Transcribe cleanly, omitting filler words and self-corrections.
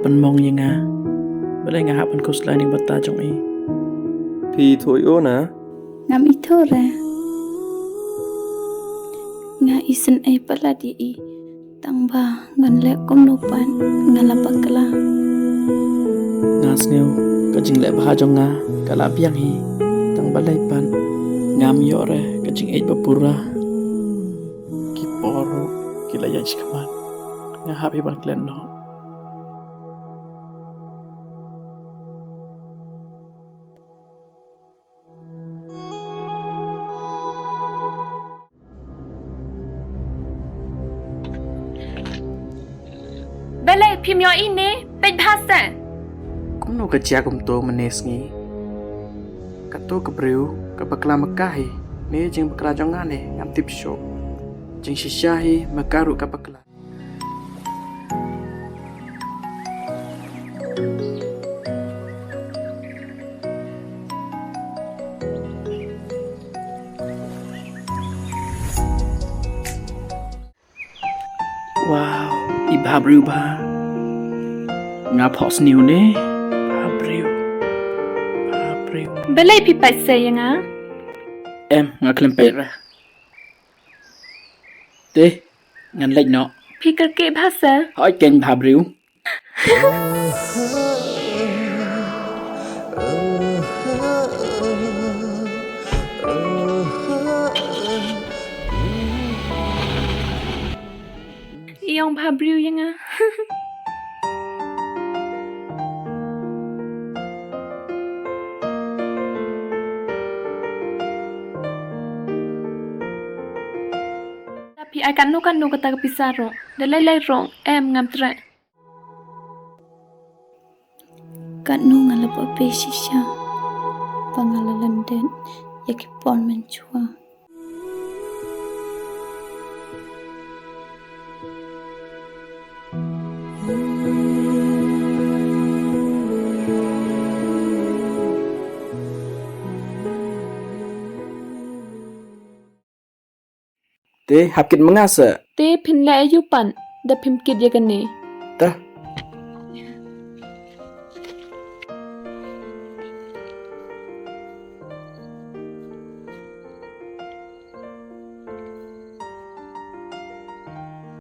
pan mong yang nga. Balay nga hapan ko sila ning bata jong i. Pi thôi ô nè. Ngam ito ra. Nga isen ay pala di i. Tangba ngan lek kong nupan ngalapagkala. Nga snew kajing le baha jong nga kalabiang hi. Tang balay pan ngam yore kajing ay papura. Kiporo kilayan sikaman. Nga happy ban klen no. Balay pimyo ini penpasan. Kung no kajia kum to manes ngi. Kato kabriu kapakla makahi ne jing bakla jong nga ne ngam tip show. Jing shishahi makaru kapakla. Wow, iba briu ba. Nga pos niu ne. Ba briu. Balay pipat saya nga. Em nga klempet ra. Te, ngan lệch nó. Pikir ke bahasa. Hỏi kênh ba briu. Iyong babriu yang nga. Tapi akan nu kata kepisaro. Dalay rong em ngam tra. Kat nu ngalap ape shisha. Pangalalan den yakipon menchua. Te hapkit mengasa. Te pin la ayupan. Da pim kid ya gani. Ta